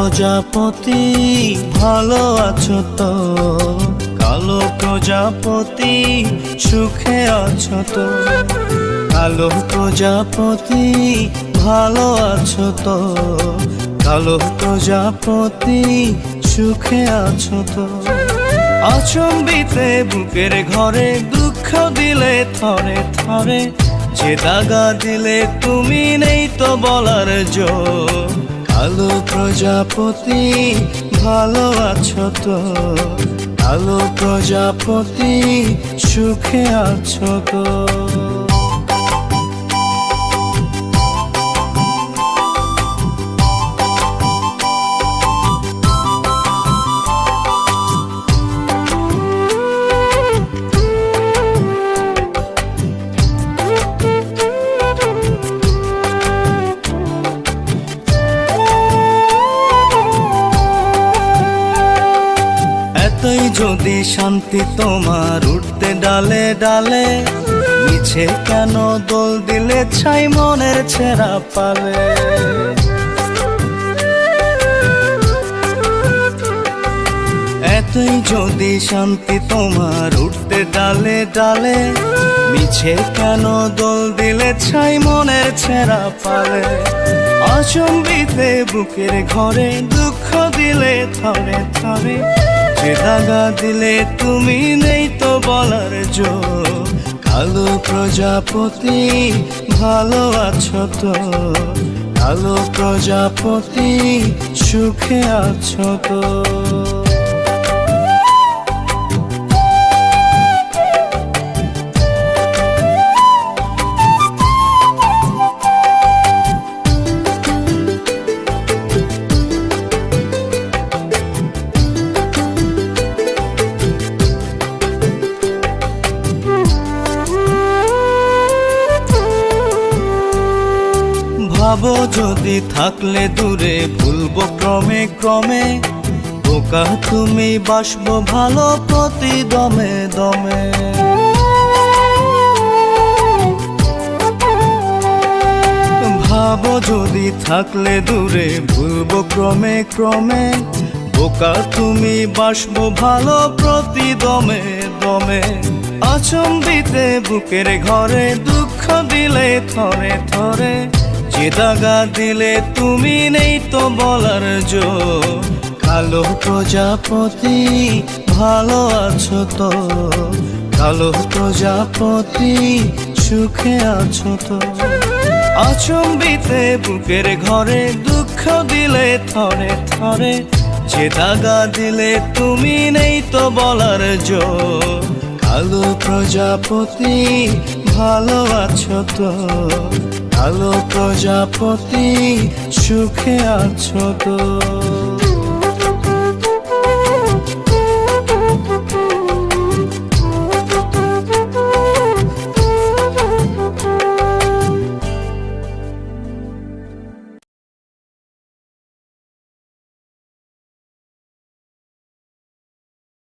প্রজাপতি ভালো আছো তো? কালো প্রজাপতি সুখে আছো তো? কালো প্রজাপতি ভালো আছো তো? কালো প্রজাপতি সুখে আছো তো? আচম্বিতে বুকের ঘরে দুঃখ দিলে থরে থরে, যে দাগা দিলে তুমি নেই তো বলার জো। কালো প্রজাপতি ভালো আছো তো? কালো প্রজাপতি সুখে আছো তো? এতই যদি শান্তি তোমার উঠতে ডালে ডালে, মিছে কেন দোল দিলে ছাই মনের ছেঁড়া পালে? এতই যদি শান্তি তোমার উঠতে ডালে ডালে, মিছে কেন দোল দিলে ছাই মনের ছেঁড়া পালে? আচম্বিতে বুকের ঘরে দুঃখ দিলে থরে থরে, যে দাগা দিলে তুমি নেই তো বলার জো। কালো প্রজাপতি ভালো আছো তো? কালো প্রজাপতি সুখে আছো তো? ভাবো যদি থাকলে দূরে ভুলবো ক্রমে ক্রমে, বোকা তুমি বাসবো ভালো প্রতি দমে দমে। ভাবো যদি থাকলে দূরে ভুলবো ক্রমে ক্রমে, বোকা তুমি বাসবো ভালো প্রতি দমে দমে। আচম্বিতে বুকের ঘরে দুঃখ দিলে থরে থরে, যে দাগা দিলে তুমি নেই তো বলার জো। কালো প্রজাপতি ভালো আছো তো? কালো প্রজাপতি সুখে আছো তো? আচম্বিতে বুকের ঘরে দুঃখ দিলে থরে থরে, যে দাগা দিলে তুমি নেই তো বলার জো। কালো প্রজাপতি ভালো আছো তো? কালো প্রজাপতি সুখে আছো তো?